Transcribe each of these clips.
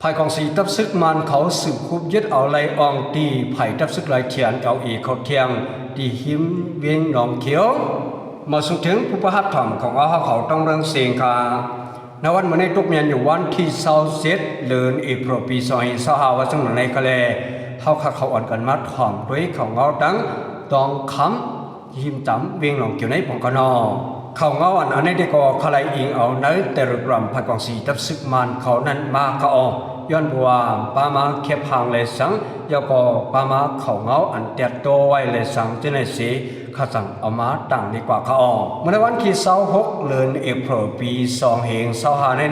ายของสีตับซึกมันเขาสืบคุบยึดเอาไรอองตีไผ่ตับซึกไรเทียนเอาอีเขาเทียงตีหิมเวียงหนองเขียวมาสุดถึงผู้ประหัตถมของเขาต้องเรื่องเสียงคาในวันเมื่อในทุกเมียนอยู่วันที่27 เดือนเอพฤปี2525วันซึ่งในกะเลเขาอ่อนกันมาถ่อมด้วยของเขาดังตองคำหิมจำเวียงหนองเขียวในปองกนอเขาเงาอันนี้ได้ก็ขลายอิงเอาในแต่ละกลุ่มภายของสีตับซึกมันเขานั้นมาเขาออกย้อนบัวปามาเขียบหางเลยสังยาก็ปามาเขาเงาอันเตียโตไว้เลยสังเจเนสีข้าสั่งเอามาต่างดีกว่าเขาออกเมื่อวันที่26 เดือนเอพฤปี2525ใน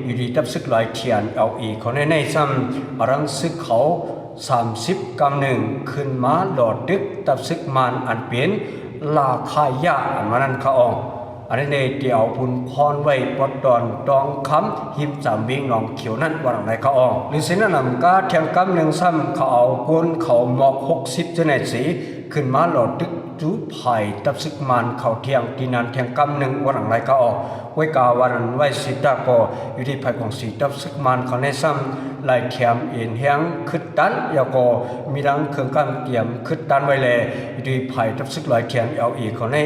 อยู่ดีตับซึกลอยเทียนเอาอีกเขาในซ้ำอรังซึกเขา30 กำหนึ่งขึ้นมาหลอดดึกตับซึกมันอันเปลี่ยนลาคายาอันมานั้นเขาออกอันนี้เดี๋ยวบุญพรไว้ปดดอนตองคำหิมจำวิ่งหนองเขียวนั่นวันไหนเขาออกหรือสินนำกาเทียงกำหนึ่งซ้ำเขาเอากุนเขาหมอก60 เจเนสีขึ้นมาหลอดดึกจูไผ่ตับซึกมันเขาเทียงที่นั้นเทียงกำหนึ่งวันไหนเขาออกไว้กาวันไว้สิตาโกอยู่ที่ไผ่ของสีตับซึกมันเขาในซ้ำลายเทียมเอ็นเฮียงขึ้นดันยาโกมีดังเครื่องกันเตรียมขึ้นดันไว้เลยอยู่ที่ไผ่ตับซึกลายเทียนเอาอีกเขาใน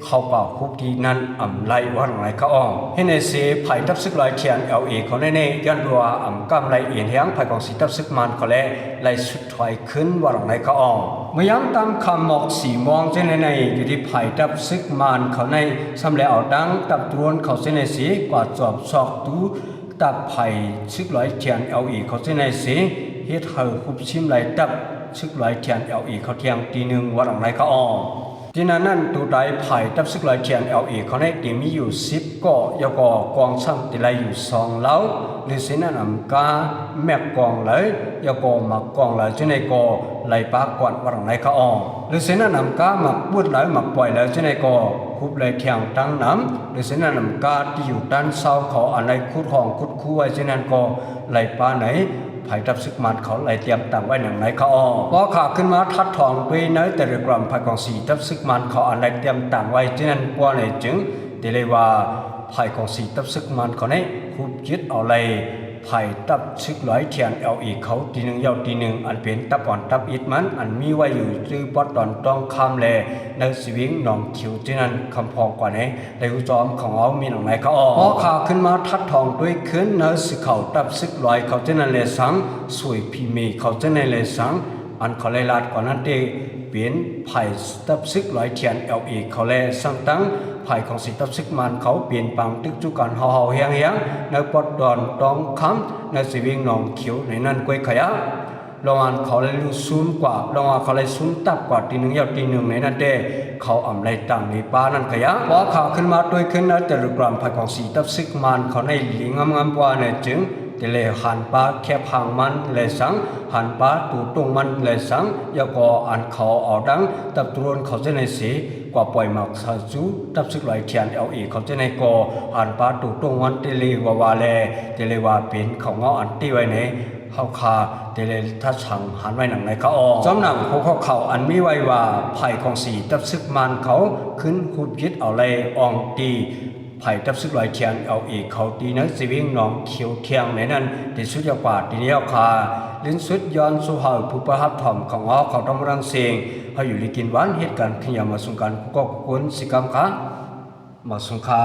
เขาเป่าคุกทีนั้นอ่ำไล่วันไหนเขาออกให้ในเสียไผ่ทับซึกลอยเทียนเอาเอกเขาในย้อนรัวอ่ำกำไล่เอียนเฮียงไผ่ของสีทับซึกมันเขาและไล่สุดถอยขึ้นวันไหนเขาออกเมื่อย้ำตามคำหมอกสีมองเช่นในอยู่ที่ไผ่ทับซึกมันเขาในสำเร็จเอาดังตับตรวนเขาเส้นในสีกว่าจอบซอกตู้ตับไผ่ซึกลอยเทียนเอาเอกเขาเส้นในสีเฮ็ดเฮาคุบชิมไหลตับซึกลอยเทียนเอาเอกเขาเทียงตีหนึ่งวันไหนเขาออกที่นั้นตัวใดไผ่ตับซึกลายเทียนเอาอีกเขาในตีมีอยู่10ก่อยกอกองช่างตีไรอยู่2เล้าหรือสินั้นนำกาแมกกองเลยยกอมักกองเลยเช่นในกอไหลปากก่อนวันไหนเขาออกหรือสินั้นนำกาหมักพูดเลยหมักปล่อยเลยเช่นในกอคุบเลยเทียงตั้งน้ำหรือสินั้นนำกาที่อยู่ด้านเศร้าเขาอันไรคุดห้องคุดคู่ไว้เช่นนั้นกอไหลปาไหนไผ่ตับซึกมันเขาไหลเตรียมต่างไว้หนังไหนเขาออกพอขาขึ้นมาทัดทองด้วยเนื้อแต่ละกรัมไผ่ของสีตับซึกมันเขาอันไหลเตรียมต่างไว้เช่นนั้นกว่าในจึงเดเลยว่าไผ่ของสีตับซึกมันเขาในคุบยึดเอาเลยไผ่ตับซึกลอยเทียนเอาอีกเขาตีหนึ่งยาวตีหนึ่งอันเป็นตับอ่อนตับอิดมันอันมีไว้อยู่จื้อปอดตอนต้องคำแลในสวิงหนองเขียวเช่นนั้นคำพองกว่านี้ในหูจอมของเขามีหนังไหนเขาออกพอขาขึ้นมาทัดทองด้วยขึ้นเนื้อสึกเขาตับซึกลอยเขาเช่นนั้นเลยสังสวยพิเมเขาเช่นนั้นเลยสังอันเขาเลยลาดก่อนนั้นเองเปลี่ยนไผ่ตับซึกลอยเทียนเอาอีกเขาเลยสั่งตั้งไผ่ของสีตับซึกมันเขาเปลี่ยนปังตึกจุกันเฮาเฮียงในปอดดอนตองคำในสีวิ่งหนองเขียวในนั้นกวยขยะลองอันเขาเลยรู้ซูนกว่าลองอันเขาเลยซูนตับกว่าตีหนึ่งยาวตีหนึ่งในนั้นเด้เขาอ่ำไรต่างในป้านั่นขยะพอเขาขึ้นมาด้วยขึ้นนะแต่ละกรัมไผ่ของสีตับซึกมันเขาในหลิงงามๆกว่าเนี่ยจึงแต่เลยหันปลาแคบหางมันเลยสังหันปลาตูตรงมันเลยสังยาก็อันเขาเอาดังตับตรวนเขาจะในสีกว่าปล่อยหมักสาจูตับซึกลอยเทียนเอาอีกเขาจะในกอหันปลาตูตรงมันเตลีวาเลเตลีวาเป็นเขาเงาอันตีไว้ในเขาคาเตเลทัดฉังหันไว้หนังในเขาออกจอมหนังเขาอันมีไว้ว่าไผ่ของสีตับซึกมันเขาขึ้นคุบยึดเอาเลยอองตีไผ่ตับซึกลอยเทียนเอาอีกเขาตีนักสีวิ่งหนองเขียวเทียงในนั้นติดสุดยากว่าตีนี้คาลิ้นสุดย้อนสู่หาผู้ประหัตถอมของเขาต้องรังเสียงเขาอยู่ลิกินหวานเหตุการณ์ขยามาสงการก็กุนสิกรรมค่ะมาสงคา